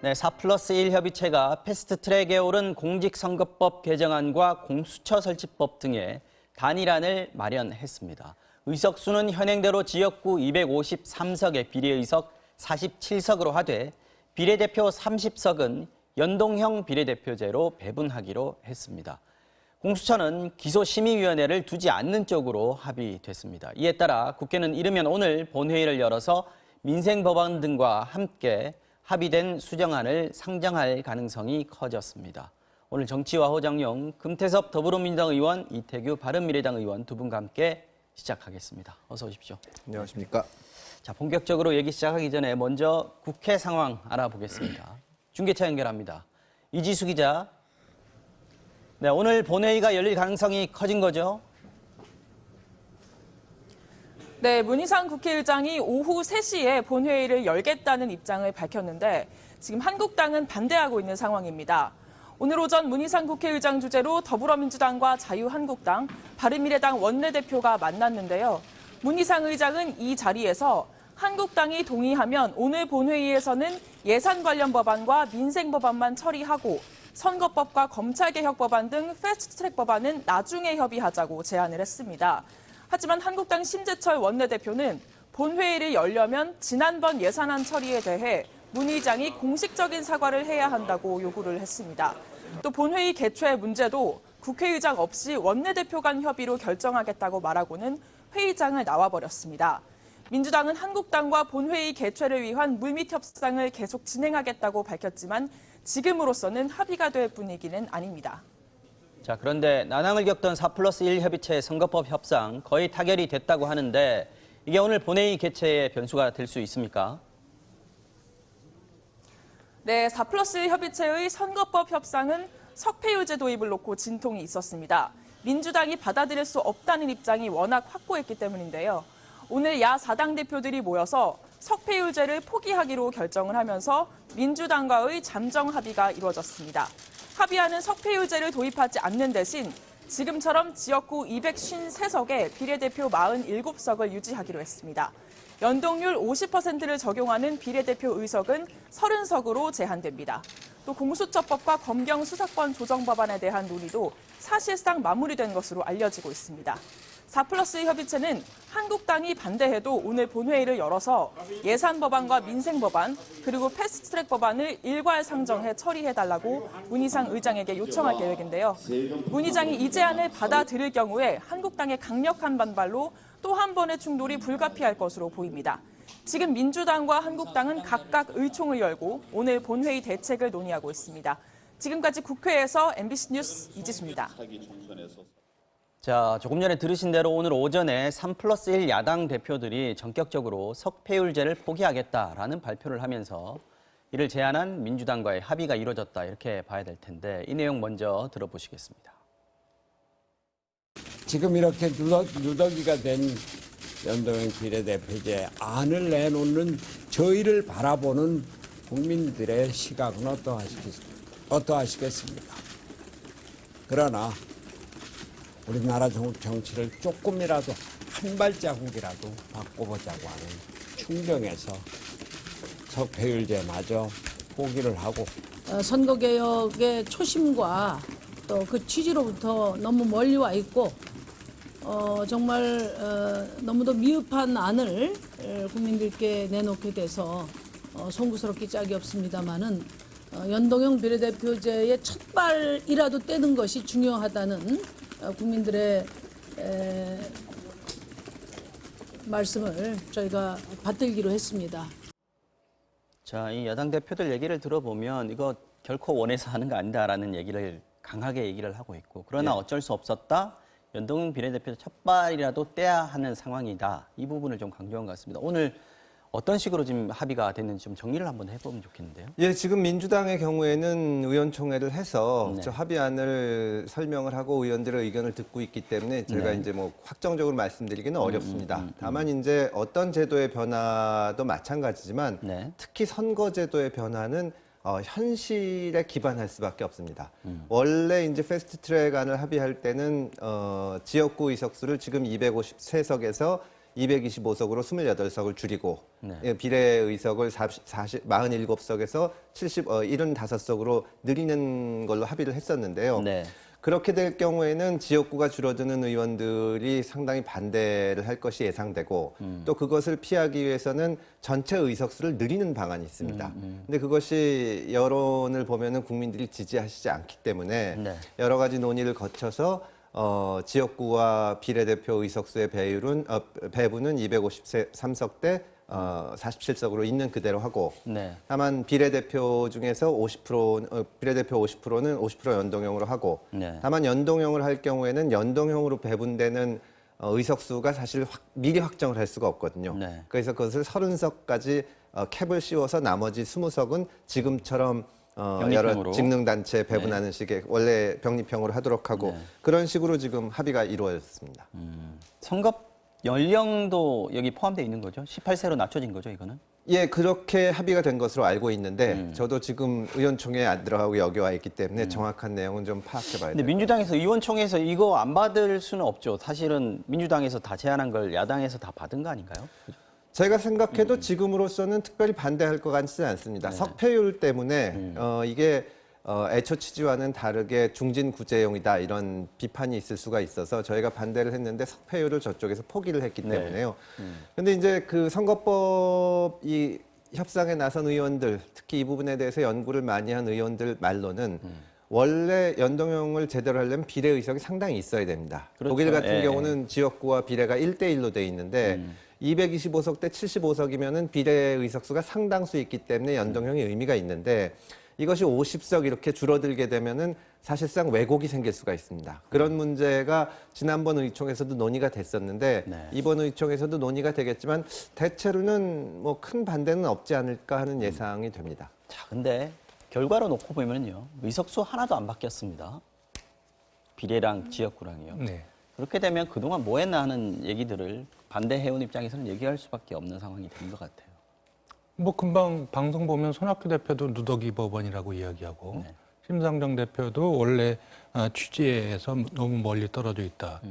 네, 4+1 협의체가 패스트트랙에 오른 공직선거법 개정안과 공수처 설치법 등의 단일안을 마련했습니다. 의석수는 현행대로 지역구 253석에 비례의석 47석으로 하되 비례대표 30석은 연동형 비례대표제로 배분하기로 했습니다. 공수처는 기소심의위원회를 두지 않는 쪽으로 합의됐습니다. 이에 따라 국회는 이르면 오늘 본회의를 열어서 민생법안 등과 함께 합의된 수정안을 상정할 가능성이 커졌습니다. 오늘 정치와 호정용, 금태섭 더불어민주당 의원, 이태규 바른미래당 의원 두 분과 함께 시작하겠습니다. 어서 오십시오. 안녕하십니까. 자, 본격적으로 얘기 시작하기 전에 먼저 국회 상황 알아보겠습니다. 중계차 연결합니다. 이지수 기자. 네, 오늘 본회의가 열릴 가능성이 커진 거죠? 네, 문희상 국회의장이 오후 3시에 본회의를 열겠다는 입장을 밝혔는데 지금 한국당은 반대하고 있는 상황입니다. 오늘 오전 문희상 국회의장 주재로 더불어민주당과 자유한국당, 바른미래당 원내대표가 만났는데요. 문희상 의장은 이 자리에서 한국당이 동의하면 오늘 본회의에서는 예산 관련 법안과 민생 법안만 처리하고 선거법과 검찰개혁 법안 등 패스트트랙 법안은 나중에 협의하자고 제안을 했습니다. 하지만 한국당 심재철 원내대표는 본회의를 열려면 지난번 예산안 처리에 대해 문 의장이 공식적인 사과를 해야 한다고 요구를 했습니다. 또 본회의 개최 문제도 국회의장 없이 원내대표 간 협의로 결정하겠다고 말하고는 회의장을 나와버렸습니다. 민주당은 한국당과 본회의 개최를 위한 물밑 협상을 계속 진행하겠다고 밝혔지만 지금으로서는 합의가 될 분위기는 아닙니다. 자, 그런데 난항을 겪던 4+1 협의체 선거법 협상 거의 타결이 됐다고 하는데 이게 오늘 본회의 개최의 변수가 될 수 있습니까? 네, 4+1 협의체의 선거법 협상은 석패율제 도입을 놓고 진통이 있었습니다. 민주당이 받아들일 수 없다는 입장이 워낙 확고했기 때문인데요. 오늘 야 4당 대표들이 모여서 석패율제를 포기하기로 결정을 하면서 민주당과의 잠정 합의가 이루어졌습니다. 합의안은 석패율제를 도입하지 않는 대신 지금처럼 지역구 253석에 비례대표 47석을 유지하기로 했습니다. 연동률 50%를 적용하는 비례대표 의석은 30석으로 제한됩니다. 또 공수처법과 검경 수사권 조정 법안에 대한 논의도 사실상 마무리된 것으로 알려지고 있습니다. 4+1 협의체는 한국당이 반대해도 오늘 본회의를 열어서 예산 법안과 민생 법안 그리고 패스트트랙 법안을 일괄 상정해 처리해달라고 문희상 의장에게 요청할 계획인데요. 문 의장이 이 제안을 받아들일 경우에 한국당의 강력한 반발로 또 한 번의 충돌이 불가피할 것으로 보입니다. 지금 민주당과 한국당은 각각 의총을 열고 오늘 본회의 대책을 논의하고 있습니다. 지금까지 국회에서 MBC 뉴스 이지수입니다. 자, 조금 전에 들으신 대로 오늘 오전에 3+1 야당 대표들이 전격적으로 석패율제를 포기하겠다라는 발표를 하면서 이를 제안한 민주당과의 합의가 이루어졌다 이렇게 봐야 될 텐데 이 내용 먼저 들어보시겠습니다. 지금 이렇게 누더기가 된 연동형 비례대표제 안을 내놓는 저희를 바라보는 국민들의 시각은 어떠하시겠습니까? 그러나 우리나라 정치를 조금이라도 한 발자국이라도 바꿔보자고 하는 충정에서 석패율제마저 포기를 하고 선거개혁의 초심과 또 그 취지로부터 너무 멀리 와 있고 정말 너무도 미흡한 안을 국민들께 내놓게 돼서 송구스럽기 짝이 없습니다마는 연동형 비례대표제의 첫 발이라도 떼는 것이 중요하다는 국민들의 말씀을 저희가 받들기로 했습니다. 자, 이 여당 대표들 얘기를 들어보면 이거 결코 원해서 하는 거 아니다라는 얘기를 강하게 얘기를 하고 있고 그러나 어쩔 수 없었다. 연동형 비례대표 첫 발이라도 떼야 하는 상황이다. 이 부분을 좀 강조한 것 같습니다. 오늘 어떤 식으로 지금 합의가 됐는지 좀 정리를 한번 해보면 좋겠는데요. 예, 지금 민주당의 경우에는 의원총회를 해서 네. 저 합의안을 설명을 하고 의원들의 의견을 듣고 있기 때문에 저희가 네. 이제 뭐 확정적으로 말씀드리기는 어렵습니다. 다만 이제 어떤 제도의 변화도 마찬가지지만 네. 특히 선거제도의 변화는 현실에 기반할 수밖에 없습니다. 원래 이제 패스트트랙안을 합의할 때는 지역구 의석수를 지금 253석에서 225석으로 28석을 줄이고 네. 비례의석을 47석에서 75석으로 늘리는 걸로 합의를 했었는데요. 네. 그렇게 될 경우에는 지역구가 줄어드는 의원들이 상당히 반대를 할 것이 예상되고 또 그것을 피하기 위해서는 전체 의석수를 늘리는 방안이 있습니다. 근데 그것이 여론을 보면은 국민들이 지지하시지 않기 때문에 네. 여러 가지 논의를 거쳐서 지역구와 비례대표 의석수의 배분은 253석 대 47석으로 있는 그대로 하고 네. 다만 비례대표 중에서 50%는 50% 연동형으로 하고 네. 다만 연동형을 할 경우에는 연동형으로 배분되는 의석수가 사실 미리 확정을 할 수가 없거든요. 네. 그래서 그것을 30석까지 캡을 씌워서 나머지 20석은 지금처럼 여러 병립형으로. 직능단체 배분하는 식의 원래 병립형으로 하도록 하고 네. 그런 식으로 지금 합의가 이루어졌습니다. 선거 연령도 여기 포함되어 있는 거죠? 18세로 낮춰진 거죠, 이거는? 예, 그렇게 합의가 된 것으로 알고 있는데 저도 지금 의원총회에 안 들어가고 여기 와 있기 때문에 정확한 내용은 좀 파악해 봐야 근데 돼요. 민주당에서 의원총회에서 이거 안 받을 수는 없죠. 사실은 민주당에서 다 제안한 걸 야당에서 다 받은 거 아닌가요? 제가 생각해도 지금으로서는 특별히 반대할 것 같지는 않습니다. 석패율 때문에 이게 애초 취지와는 다르게 중진구제용이다 이런 비판이 있을 수가 있어서 저희가 반대를 했는데 석패율을 저쪽에서 포기를 했기 때문에요. 근데 이제 그 선거법 이 협상에 나선 의원들, 특히 이 부분에 대해서 연구를 많이 한 의원들 말로는 원래 연동형을 제대로 하려면 비례 의석이 상당히 있어야 됩니다. 그렇죠. 독일 같은 예. 경우는 지역구와 비례가 1대1로 돼 있는데 225석 대 75석이면은 비례 의석수가 상당수 있기 때문에 연동형이 의미가 있는데 이것이 50석 이렇게 줄어들게 되면은 사실상 왜곡이 생길 수가 있습니다. 그런 문제가 지난번 의총에서도 논의가 됐었는데 네. 이번 의총에서도 논의가 되겠지만 대체로는 뭐 큰 반대는 없지 않을까 하는 예상이 됩니다. 자, 근데 결과로 놓고 보면요. 의석수 하나도 안 바뀌었습니다. 비례랑 지역구랑이요. 네. 그렇게 되면 그동안 뭐 했나 하는 얘기들을 반대해온 입장에서는 얘기할 수밖에 없는 상황이 된 것 같아요. 뭐 금방 방송 보면 손학규 대표도 누더기 법원이라고 이야기하고 네. 심상정 대표도 원래 취지에서 너무 멀리 떨어져 있다.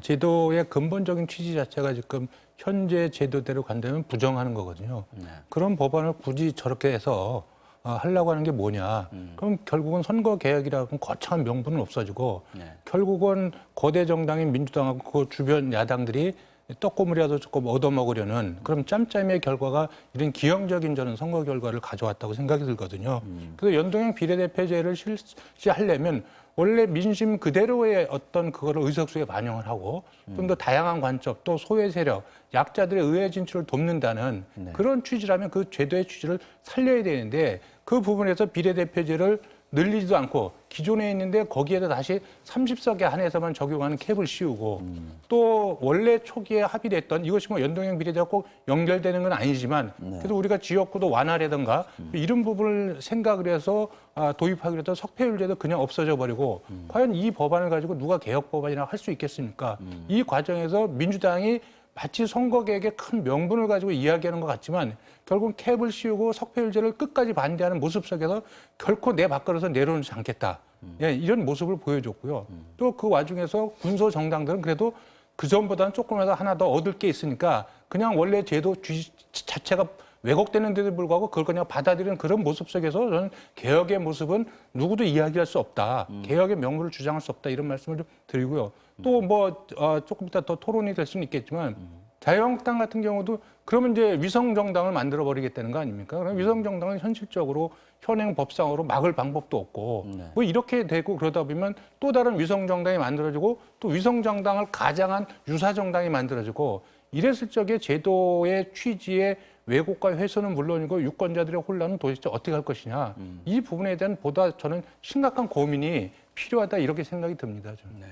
제도의 근본적인 취지 자체가 지금 현재 제도대로 간다면 부정하는 거거든요. 네. 그런 법안을 굳이 저렇게 해서 하려고 하는 게 뭐냐. 그럼 결국은 선거 개혁이라고 거창한 명분은 없어지고 네. 결국은 거대 정당인 민주당하고 그 주변 야당들이 떡고물이라도 조금 얻어먹으려는 그런 짬짬이의 결과가 이런 기형적인 저는 선거 결과를 가져왔다고 생각이 들거든요. 그래서 연동형 비례대표제를 실시하려면 원래 민심 그대로의 어떤 그거를 의석수에 반영을 하고 좀 더 다양한 관점 또 소외 세력, 약자들의 의회 진출을 돕는다는 그런 취지라면 그 제도의 취지를 살려야 되는데 그 부분에서 비례대표제를 늘리지도 않고 기존에 있는데 거기에다 다시 30석에 한해서만 적용하는 캡을 씌우고 또 원래 초기에 합의됐던 이것이 뭐 연동형 비례제가 꼭 연결되는 건 아니지만 그래도 우리가 지역구도 완화라든가 이런 부분을 생각을 해서 도입하기로 했던 석패율제도 그냥 없어져 버리고 과연 이 법안을 가지고 누가 개혁 법안이라고 할 수 있겠습니까? 이 과정에서 민주당이 마치 선거개혁의 큰 명분을 가지고 이야기하는 것 같지만 결국 캡을 씌우고 석패율제를 끝까지 반대하는 모습 속에서 결코 내 밖으로서 내려놓지 않겠다. 예, 이런 모습을 보여줬고요. 또 그 와중에서 군소 정당들은 그래도 그 전보다는 조금이라도 하나 더 얻을 게 있으니까 그냥 원래 제도 취지 자체가 왜곡되는데도 불구하고 그걸 그냥 받아들이는 그런 모습 속에서 저는 개혁의 모습은 누구도 이야기할 수 없다. 개혁의 명분을 주장할 수 없다. 이런 말씀을 좀 드리고요. 또 뭐 조금 이따 더 토론이 될 수는 있겠지만 자유한국당 같은 경우도 그러면 이제 위성정당을 만들어 버리겠다는 거 아닙니까? 그럼 위성정당은 현실적으로 현행 법상으로 막을 방법도 없고 뭐 이렇게 되고 그러다 보면 또 다른 위성정당이 만들어지고 또 위성정당을 가장한 유사정당이 만들어지고 이랬을 적에 제도의 취지의 왜곡과 훼손은 물론이고 유권자들의 혼란은 도대체 어떻게 할 것이냐. 이 부분에 대한 보다 저는 심각한 고민이 필요하다 이렇게 생각이 듭니다. 저는. 네.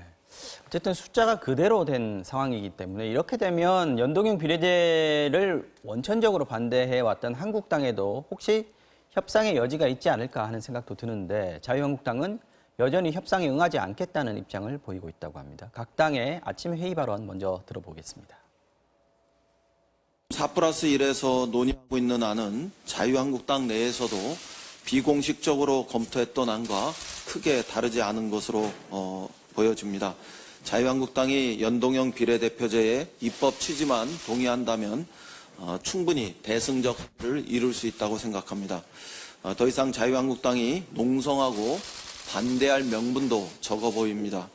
어쨌든 숫자가 그대로 된 상황이기 때문에 이렇게 되면 연동형 비례제를 원천적으로 반대해왔던 한국당에도 혹시 협상의 여지가 있지 않을까 하는 생각도 드는데 자유한국당은 여전히 협상에 응하지 않겠다는 입장을 보이고 있다고 합니다. 각 당의 아침 회의 발언 먼저 들어보겠습니다. 4+1에서 논의하고 있는 안은 자유한국당 내에서도 비공식적으로 검토했던 안과 크게 다르지 않은 것으로 보여집니다. 자유한국당이 연동형 비례대표제의 입법 취지만 동의한다면 충분히 대승적 합의를 이룰 수 있다고 생각합니다. 더 이상 자유한국당이 농성하고 반대할 명분도 적어 보입니다.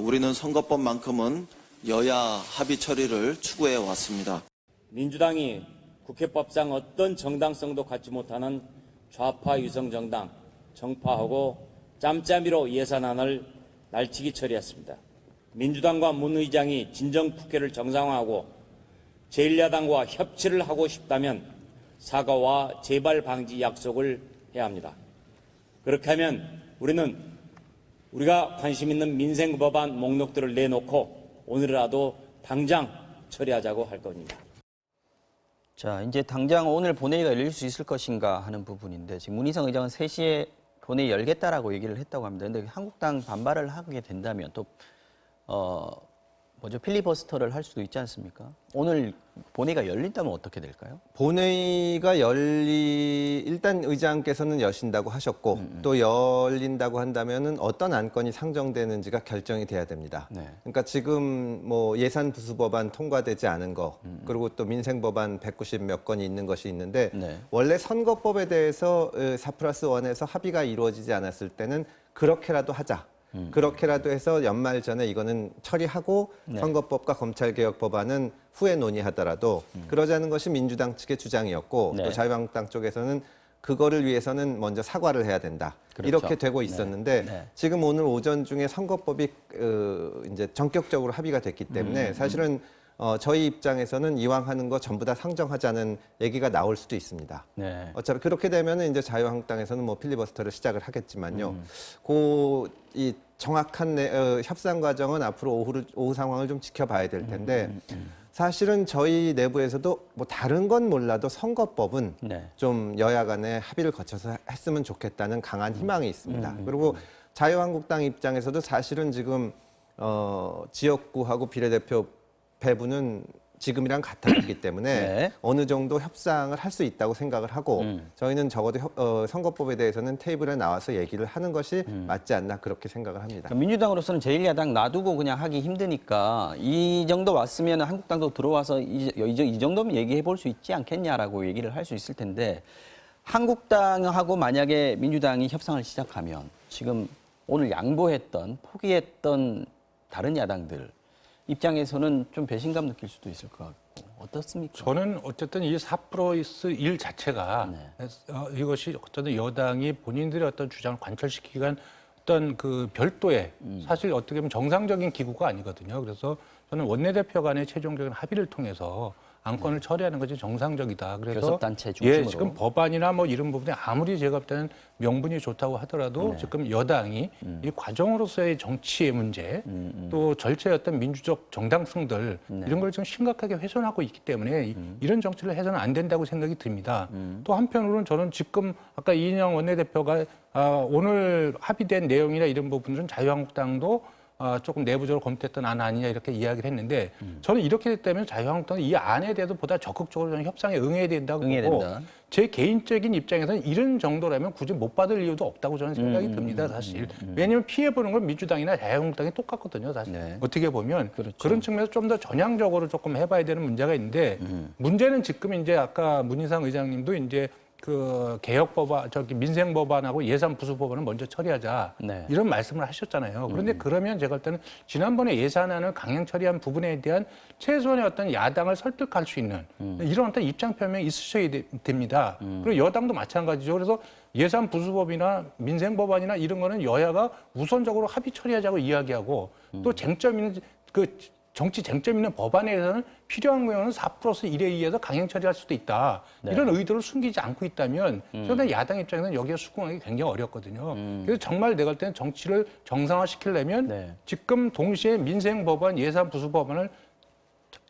우리는 선거법만큼은 여야 합의 처리를 추구해 왔습니다. 민주당이 국회법상 어떤 정당성도 갖지 못하는 좌파 유성정당, 정파하고 짬짬이로 예산안을 날치기 처리했습니다. 민주당과 문 의장이 진정 국회를 정상화하고 제1야당과 협치를 하고 싶다면 사과와 재발 방지 약속을 해야 합니다. 그렇게 하면 우리는 우리가 관심 있는 민생 법안 목록들을 내놓고 오늘이라도 당장 처리하자고 할 겁니다. 자, 이제 당장 오늘 본회의가 열릴 수 있을 것인가 하는 부분인데 지금 문희상 의장은 3시에 본회의 열겠다라고 얘기를 했다고 합니다. 그런데 한국당 반발을 하게 된다면 또 필리버스터를 할 수도 있지 않습니까? 오늘 본회의가 열린다면 어떻게 될까요? 본회의가 일단 의장께서는 여신다고 하셨고 또 열린다고 한다면은 어떤 안건이 상정되는지가 결정이 돼야 됩니다. 네. 그러니까 지금 뭐 예산 부수 법안 통과되지 않은 거 그리고 또 민생 법안 190 몇 건이 있는 것이 있는데 네. 원래 선거법에 대해서 4+1에서 합의가 이루어지지 않았을 때는 그렇게라도 하자. 그렇게라도 해서 연말 전에 이거는 처리하고 네. 선거법과 검찰개혁 법안은 후에 논의하더라도 그러자는 것이 민주당 측의 주장이었고 네. 또 자유한국당 쪽에서는 그거를 위해서는 먼저 사과를 해야 된다. 그렇죠. 이렇게 되고 있었는데 네. 지금 오늘 오전 중에 선거법이 이제 전격적으로 합의가 됐기 때문에 사실은 저희 입장에서는 이왕 하는 거 전부 다 상정하자는 얘기가 나올 수도 있습니다. 네. 어차피 그렇게 되면은 이제 자유한국당에서는 뭐 필리버스터를 시작을 하겠지만요. 이 정확한 협상 과정은 앞으로 오후 상황을 좀 지켜봐야 될 텐데 사실은 저희 내부에서도 뭐 다른 건 몰라도 선거법은 네. 좀 여야 간에 합의를 거쳐서 했으면 좋겠다는 강한 희망이 있습니다. 그리고 자유한국당 입장에서도 사실은 지금 지역구하고 비례대표 배분은 지금이랑 같았기 때문에 네. 어느 정도 협상을 할 수 있다고 생각을 하고 저희는 적어도 선거법에 대해서는 테이블에 나와서 얘기를 하는 것이 맞지 않나 그렇게 생각을 합니다. 그러니까 민주당으로서는 제1야당 놔두고 그냥 하기 힘드니까 이 정도 왔으면 한국당도 들어와서 이 정도면 얘기해 볼 수 있지 않겠냐라고 얘기를 할 수 있을 텐데 한국당하고 만약에 민주당이 협상을 시작하면 지금 오늘 양보했던 포기했던 다른 야당들 입장에서는 좀 배신감 느낄 수도 있을 것 같고 어떻습니까? 저는 어쨌든 이 4+1 자체가 이것이 어쨌든 여당이 본인들의 어떤 주장을 관철시키기 위한 어떤 그 별도의 사실 어떻게 보면 정상적인 기구가 아니거든요. 그래서 저는 원내대표 간의 최종적인 합의를 통해서 안건을 처리하는 것이 정상적이다. 그래서 교섭단체 중심으로. 지금 법안이나 뭐 이런 부분에 아무리 제가 볼 때는 명분이 좋다고 하더라도 지금 여당이 이 과정으로서의 정치의 문제 또 절차의 어떤 민주적 정당성들 이런 걸 지금 심각하게 훼손하고 있기 때문에 이런 정치를 해서는 안 된다고 생각이 듭니다. 또 한편으로는 저는 지금 아까 이인영 원내대표가 오늘 합의된 내용이나 이런 부분들은 자유한국당도 조금 내부적으로 검토했던 안 아니냐 이렇게 이야기를 했는데 저는 이렇게 됐다면 자유한국당은 이 안에 대해서 보다 적극적으로 좀 협상에 응해야 된다고 보고 제 개인적인 입장에서는 이런 정도라면 굳이 못 받을 이유도 없다고 저는 생각이 듭니다, 사실. 왜냐하면 피해보는 건 민주당이나 자유한국당이 똑같거든요, 사실. 네. 어떻게 보면 그렇죠. 그런 측면에서 좀 더 전향적으로 조금 해봐야 되는 문제가 있는데 문제는 지금 이제 아까 문희상 의장님도 이제 그 개혁법안, 민생법안하고 예산 부수법안을 먼저 처리하자 네. 이런 말씀을 하셨잖아요. 그런데 그러면 제가 볼 때는 지난번에 예산안을 강행 처리한 부분에 대한 최소한의 어떤 야당을 설득할 수 있는 이런 어떤 입장 표명이 있으셔야 됩니다. 그리고 여당도 마찬가지죠. 그래서 예산 부수법이나 민생법안이나 이런 거는 여야가 우선적으로 합의 처리하자고 이야기하고 또 쟁점 있는 정치 쟁점 있는 법안에 대해서는 필요한 경우는 4+1에 의해서 강행 처리할 수도 있다. 네. 이런 의도를 숨기지 않고 있다면 저는 야당 입장에서는 여기에 수긍하기 굉장히 어렵거든요. 그래서 정말 내가 볼 때는 정치를 정상화시키려면 네. 지금 동시에 민생 법안, 예산 부수 법안을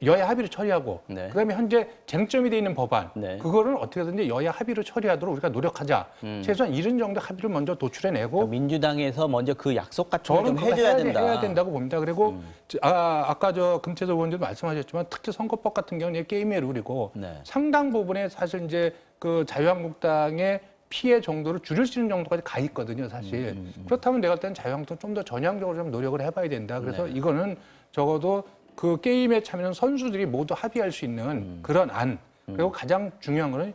여야 합의로 처리하고 네. 그다음에 현재 쟁점이 돼 있는 법안 네. 그거를 어떻게든지 여야 합의로 처리하도록 우리가 노력하자. 최소한 이런 정도 합의를 먼저 도출해내고 그러니까 민주당에서 먼저 그 약속 같은 걸 저는 좀 그거 해줘야 된다. 해야 된다고 봅니다. 그리고 아까 금태섭 의원님도 말씀하셨지만 특히 선거법 같은 경우는 게임의 룰이고 네. 상당 부분에 사실 이제 그 자유한국당의 피해 정도를 줄일 수 있는 정도까지 가 있거든요, 사실. 그렇다면 내가 볼 때는 자유한국당 좀 더 전향적으로 좀 노력을 해봐야 된다. 그래서 이거는 적어도 그 게임에 참여하는 선수들이 모두 합의할 수 있는 그런 안. 그리고 가장 중요한 거는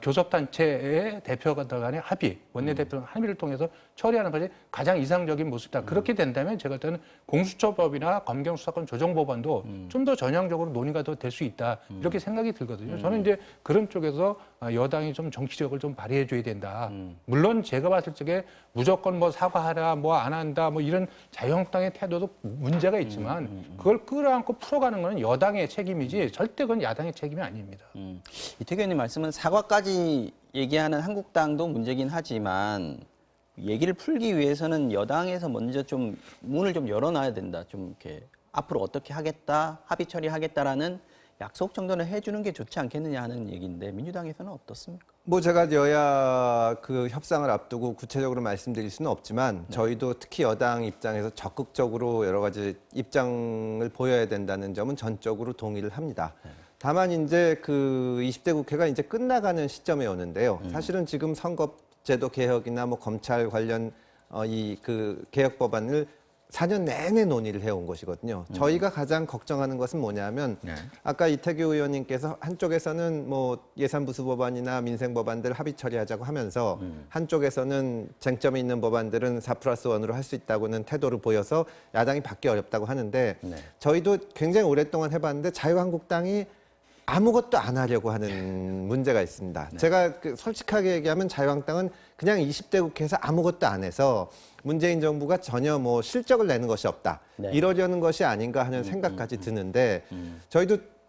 교섭단체의 대표들 간의 합의, 원내대표 합의를 통해서 처리하는 것이 가장 이상적인 모습이다. 그렇게 된다면 제가 볼 때는 공수처법이나 검경수사권 조정법안도 좀 더 전향적으로 논의가 더 될 수 있다. 이렇게 생각이 들거든요. 저는 이제 그런 쪽에서 여당이 좀 정치력을 좀 발휘해 줘야 된다. 물론 제가 봤을 적에 무조건 뭐 사과하라, 뭐 안 한다, 뭐 이런 자유한국당의 태도도 문제가 있지만 그걸 끌어안고 풀어가는 건 여당의 책임이지 절대 그건 야당의 책임이 아닙니다. 이태규 의원님 말씀은 사과까지 얘기하는 한국당도 문제긴 하지만 얘기를 풀기 위해서는 여당에서 먼저 좀 문을 좀 열어놔야 된다. 좀 이렇게 앞으로 어떻게 하겠다, 합의 처리하겠다라는 약속 정도는 해주는 게 좋지 않겠느냐 하는 얘기인데 민주당에서는 어떻습니까? 뭐 제가 여야 그 협상을 앞두고 구체적으로 말씀드릴 수는 없지만 저희도 특히 여당 입장에서 적극적으로 여러 가지 입장을 보여야 된다는 점은 전적으로 동의를 합니다. 다만 이제 그 20대 국회가 이제 끝나가는 시점에 오는데요. 사실은 지금 선거제도 개혁이나 뭐 검찰 관련 이 그 개혁 법안을 4년 내내 논의를 해온 것이거든요. 저희가 가장 걱정하는 것은 뭐냐면 아까 이태규 의원님께서 한쪽에서는 뭐 예산부수 법안이나 민생 법안들 합의 처리하자고 하면서 한쪽에서는 쟁점이 있는 법안들은 4+1으로 할 수 있다고는 태도를 보여서 야당이 받기 어렵다고 하는데 저희도 굉장히 오랫동안 해봤는데 자유한국당이 아무것도 안 하려고 하는 문제가 있습니다. 제가 솔직하게 얘기하면 자유한국당은 그냥 20대 국회에서 아무것도 안 해서 문재인 정부가 전혀 뭐 실적을 내는 것이 없다. 이러려는 것이 아닌가 하는 생각까지 드는데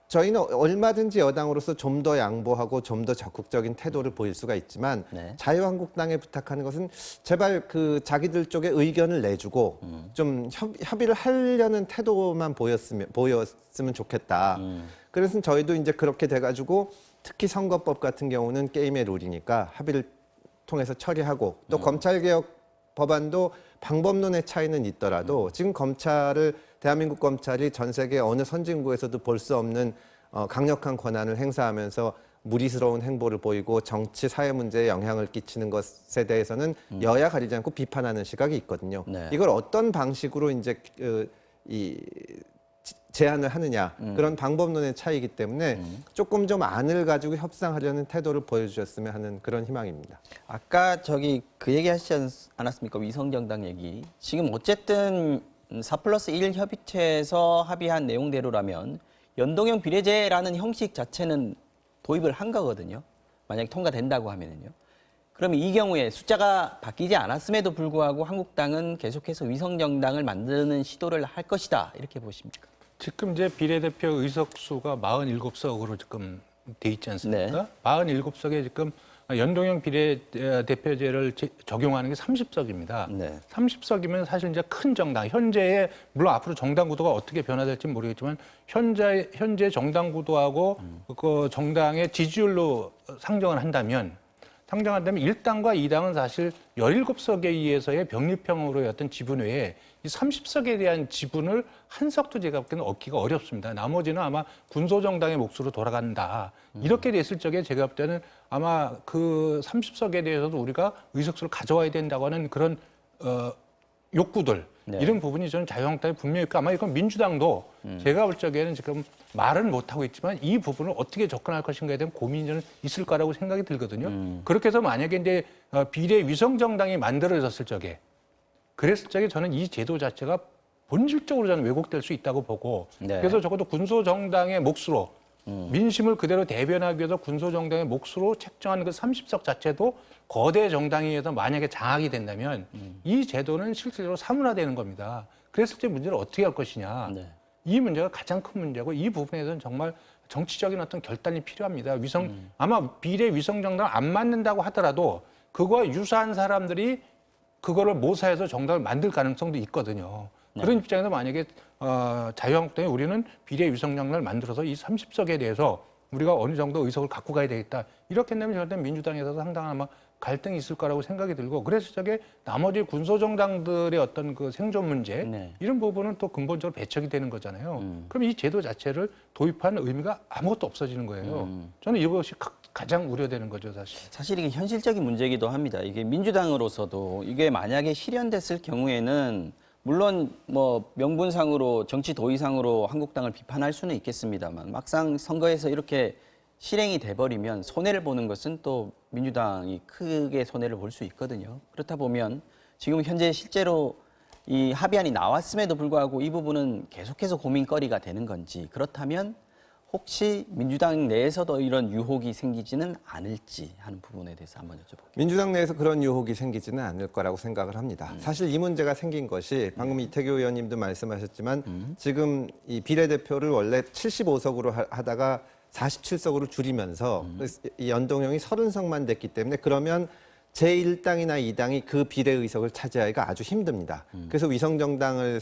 저희는 얼마든지 여당으로서 좀 더 양보하고 좀 더 적극적인 태도를 보일 수가 있지만 자유한국당에 부탁하는 것은 제발 그 자기들 쪽에 의견을 내주고 좀 협의를 하려는 태도만 보였으면 좋겠다. 그래서 저희도 이제 그렇게 돼가지고 특히 선거법 같은 경우는 게임의 룰이니까 합의를 통해서 처리하고 또 검찰개혁 법안도 방법론의 차이는 있더라도 지금 대한민국 검찰이 전 세계 어느 선진국에서도 볼 수 없는 강력한 권한을 행사하면서 무리스러운 행보를 보이고 정치 사회 문제에 영향을 끼치는 것에 대해서는 여야 가리지 않고 비판하는 시각이 있거든요. 이걸 어떤 방식으로 이제 제안을 하느냐 그런 방법론의 차이이기 때문에 조금 좀 안을 가지고 협상하려는 태도를 보여주셨으면 하는 그런 희망입니다. 아까 그 얘기 하시지 않았습니까? 위성정당 얘기. 지금 어쨌든 4+1 협의체에서 합의한 내용대로라면 연동형 비례제라는 형식 자체는 도입을 한 거거든요. 만약에 통과된다고 하면은요. 그러면 이 경우에 숫자가 바뀌지 않았음에도 불구하고 한국당은 계속해서 위성정당을 만드는 시도를 할 것이다. 이렇게 보십니까? 지금 이제 비례대표 의석수가 47석으로 지금 돼 있지 않습니까? 47석에 지금 연동형 비례대표제를 적용하는 게 30석입니다. 30석이면 사실 이제 큰 정당, 현재의 물론 앞으로 정당 구도가 어떻게 변화될지 모르겠지만 현재 정당 구도하고 그 정당의 지지율로 상정을 한다면 1당과 2당은 사실 17석에 의해서의 병립형으로의 어떤 지분 외에 이 30석에 대한 지분을 한 석도 제가 보기에는 얻기가 어렵습니다. 나머지는 아마 군소정당의 몫으로 돌아간다. 이렇게 됐을 적에 제가 볼 때는 아마 그 30석에 대해서도 우리가 의석수를 가져와야 된다고 하는 그런 욕구들 이런 부분이 저는 자유한국당이 분명히 있고 아마 이건 민주당도 제가 볼 적에는 지금 말은 못하고 있지만 이 부분을 어떻게 접근할 것인가에 대한 고민이 저는 있을 거라고 생각이 들거든요. 그렇게 해서 만약에 이제 비례 위성정당이 만들어졌을 적에 그랬을 적에 저는 이 제도 자체가 본질적으로 저는 왜곡될 수 있다고 보고 그래서 적어도 군소정당의 몫으로 민심을 그대로 대변하기 위해서 군소정당의 몫으로 책정하는 그 30석 자체도 거대 정당에 의해서 만약에 장악이 된다면 이 제도는 실질적으로 사문화되는 겁니다. 그랬을 때 문제를 어떻게 할 것이냐. 이 문제가 가장 큰 문제고 이 부분에서는 정말 정치적인 어떤 결단이 필요합니다. 아마 비례 위성정당 안 맞는다고 하더라도 그거와 유사한 사람들이 그거를 모사해서 정당을 만들 가능성도 있거든요. 그런 입장에서 만약에 자유한국당이 우리는 비례 위성정당을 만들어서 이 30석에 대해서 우리가 어느 정도 의석을 갖고 가야 되겠다. 이렇게 되면 저는 민주당에서도 상당한 아마 갈등이 있을 거라고 생각이 들고 그래서 저게 나머지 군소정당들의 어떤 그 생존 문제 네. 이런 부분은 또 근본적으로 배척이 되는 거잖아요. 그럼 이 제도 자체를 도입하는 의미가 아무것도 없어지는 거예요. 저는 이것이 가장 우려되는 거죠, 사실. 사실 이게 현실적인 문제이기도 합니다. 이게 민주당으로서도 이게 만약에 실현됐을 경우에는 물론 뭐 명분상으로 정치 도의상으로 한국당을 비판할 수는 있겠습니다만 막상 선거에서 이렇게 실행이 돼버리면 손해를 보는 것은 또 민주당이 크게 손해를 볼 수 있거든요. 그렇다 보면 지금 현재 실제로 이 합의안이 나왔음에도 불구하고 이 부분은 계속해서 고민거리가 되는 건지 그렇다면 혹시 민주당 내에서도 이런 유혹이 생기지는 않을지 하는 부분에 대해서 한번 여쭤볼게요. 민주당 내에서 그런 유혹이 생기지는 않을 거라고 생각을 합니다. 사실 이 문제가 생긴 것이 방금 이태규 의원님도 말씀하셨지만 지금 이 비례대표를 원래 75석으로 하다가 47석으로 줄이면서 이 연동형이 30석만 됐기 때문에 그러면 제1당이나 2당이 그 비례의석을 차지하기가 아주 힘듭니다. 그래서 위성정당을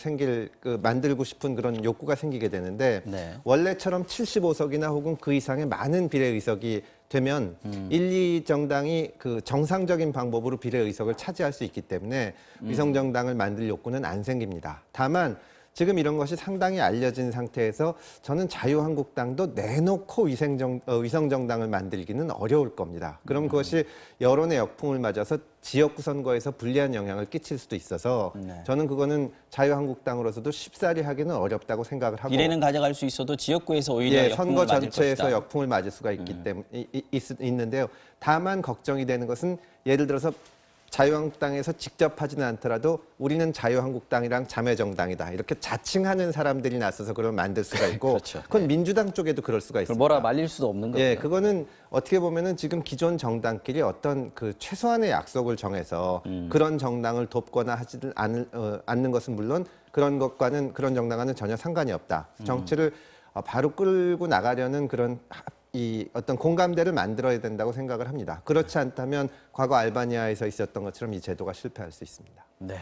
만들고 싶은 그런 욕구가 생기게 되는데 네. 원래처럼 75석이나 혹은 그 이상의 많은 비례의석이 되면 1, 2정당이 그 정상적인 방법으로 비례의석을 차지할 수 있기 때문에 위성정당을 만들 욕구는 안 생깁니다. 다만 지금 이런 것이 상당히 알려진 상태에서 저는 자유한국당도 내놓고 위성정당을 만들기는 어려울 겁니다. 그럼 그것이 여론의 역풍을 맞아서 지역구 선거에서 불리한 영향을 끼칠 수도 있어서 저는 그거는 자유한국당으로서도 쉽사리 하기는 어렵다고 생각을 하고 비례는 가져갈 수 있어도 지역구에서 오히려 예, 역풍을 선거 맞을 전체에서 것이다. 역풍을 맞을 수가 있기 때문에 있는데요. 다만 걱정이 되는 것은 예를 들어서 자유한국당에서 직접 하지는 않더라도 우리는 자유한국당이랑 자매정당이다. 이렇게 자칭하는 사람들이 나서서 그걸 만들 수가 있고 그렇죠. 그건 민주당 쪽에도 그럴 수가 그걸 있습니다. 뭐라 말릴 수도 없는 거죠. 예, 그거는 어떻게 보면은 지금 기존 정당끼리 어떤 그 최소한의 약속을 정해서 그런 정당을 돕거나 하지는 않는 것은 물론 그런 정당과는 전혀 상관이 없다. 정치를 바로 끌고 나가려는 그런 이 어떤 공감대를 만들어야 된다고 생각을 합니다. 그렇지 않다면 과거 알바니아에서 있었던 것처럼 이 제도가 실패할 수 있습니다. 네.